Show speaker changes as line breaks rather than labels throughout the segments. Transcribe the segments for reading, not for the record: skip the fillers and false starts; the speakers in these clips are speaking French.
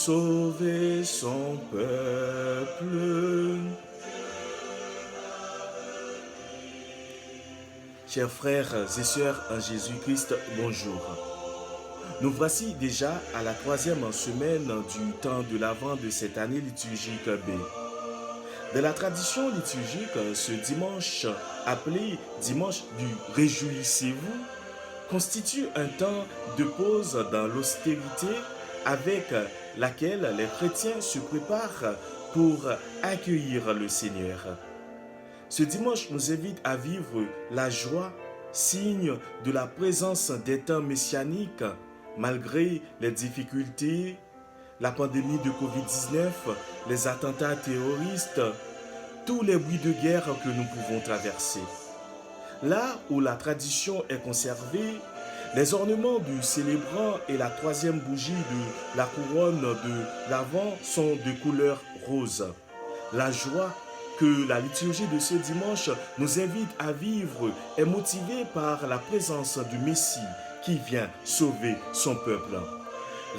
sauver son peuple. Chers frères et sœurs en Jésus-Christ, bonjour. Nous voici déjà à la 3e semaine du temps de l'Avent de cette année liturgique B. Dans la tradition liturgique, ce dimanche, appelé dimanche du Réjouissez-vous, constitue un temps de pause dans l'austérité avec laquelle les chrétiens se préparent pour accueillir le Seigneur. Ce dimanche nous invite à vivre la joie, signe de la présence des temps messianiques, malgré les difficultés, la pandémie de Covid-19, les attentats terroristes, tous les bruits de guerre que nous pouvons traverser. Là où la tradition est conservée, les ornements du célébrant et la 3e bougie de la couronne de l'Avent sont de couleur rose. La joie que la liturgie de ce dimanche nous invite à vivre est motivée par la présence du Messie qui vient sauver son peuple.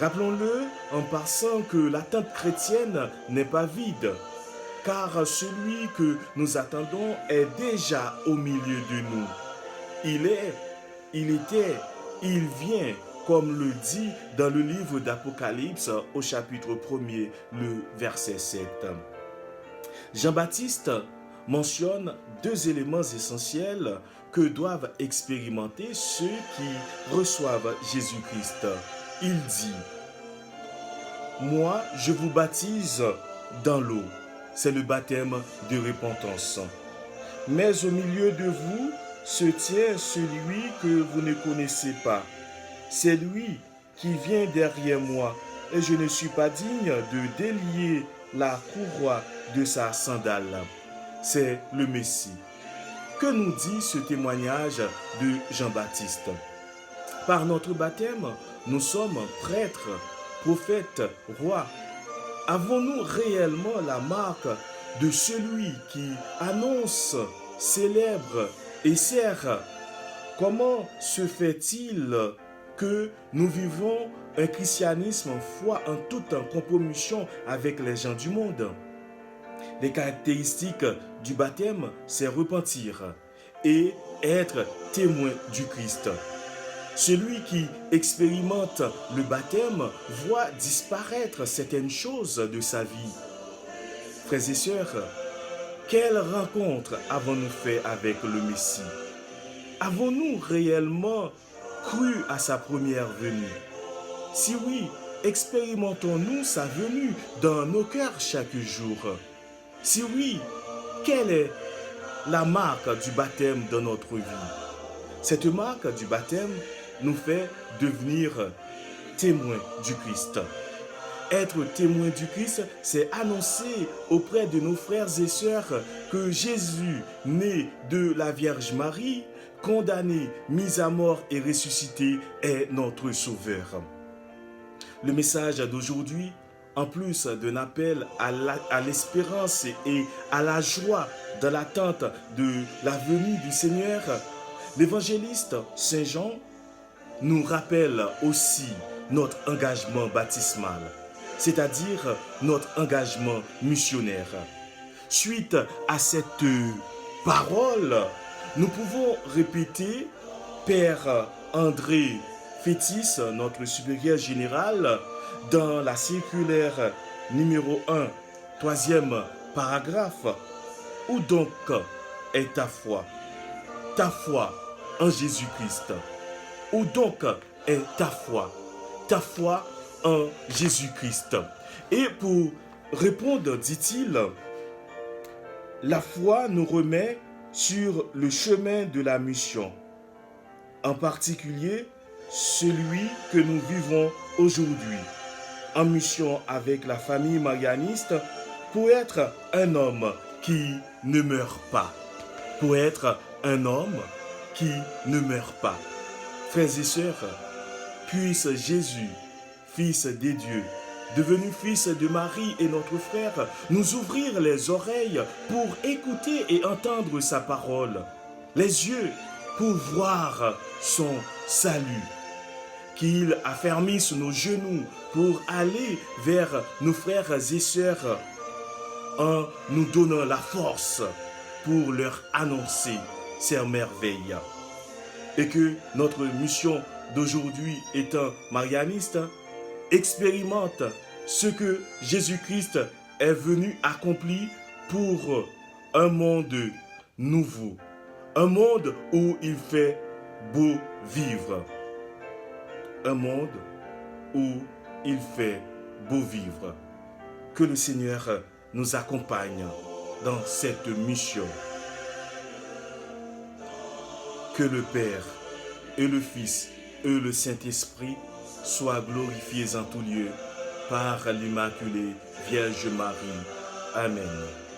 Rappelons-le en passant que l'attente chrétienne n'est pas vide, car celui que nous attendons est déjà au milieu de nous. Il était, il vient, comme le dit dans le livre d'Apocalypse au chapitre 1er, le verset 7. Jean-Baptiste mentionne 2 éléments essentiels que doivent expérimenter ceux qui reçoivent Jésus-Christ. Il dit « Moi, je vous baptise dans l'eau. » C'est le baptême de repentance. « Mais au milieu de vous se tient celui que vous ne connaissez pas. C'est lui qui vient derrière moi, et je ne suis pas digne de délier la courroie de sa sandale. » C'est le Messie. Que nous dit ce témoignage de Jean-Baptiste? Par notre baptême, nous sommes prêtres, prophètes, rois. Avons-nous réellement la marque de celui qui annonce, célèbre et sert? Comment se fait-il que nous vivons un christianisme foi en toute compromission avec les gens du monde? Les caractéristiques du baptême, c'est repentir et être témoin du Christ. Celui qui expérimente le baptême voit disparaître certaines choses de sa vie. Frères et sœurs, quelle rencontre avons-nous fait avec le Messie? Avons-nous réellement cru à sa première venue? Si oui, expérimentons-nous sa venue dans nos cœurs chaque jour? Si oui, quelle est la marque du baptême dans notre vie? Cette marque du baptême nous fait devenir témoins du Christ. Être témoin du Christ, c'est annoncer auprès de nos frères et sœurs que Jésus, né de la Vierge Marie, condamné, mis à mort et ressuscité, est notre Sauveur. Le message d'aujourd'hui, en plus d'un appel à l'espérance et à la joie dans l'attente de la venue du Seigneur, l'évangéliste Saint Jean nous rappelle aussi notre engagement baptismal, c'est-à-dire notre engagement missionnaire. Suite à cette parole, nous pouvons répéter, Père André Fétis, notre supérieur général, dans la circulaire numéro 1, 3e paragraphe, où donc est ta foi? Ta foi en Jésus-Christ. Où donc est ta foi? Ta foi en Jésus-Christ. Et pour répondre, dit-il, la foi nous remet sur le chemin de la mission, en particulier celui que nous vivons aujourd'hui, en mission avec la famille marianiste, pour être un homme qui ne meurt pas. Pour être un homme qui ne meurt pas. Frères et sœurs, puisse Jésus, Fils des dieux, devenu Fils de Marie et notre frère, nous ouvrir les oreilles pour écouter et entendre sa parole, les yeux pour voir son salut. qu'il affermisse nos genoux pour aller vers nos frères et sœurs en nous donnant la force pour leur annoncer ces merveilles. Et que notre mission d'aujourd'hui étant marianiste, expérimente ce que Jésus-Christ est venu accomplir pour un monde nouveau, un monde où il fait beau vivre, un monde où il fait beau vivre. Que le Seigneur nous accompagne dans cette mission. Que le Père et le Fils et le Saint-Esprit soient glorifiés en tout lieu par l'Immaculée Vierge Marie. Amen.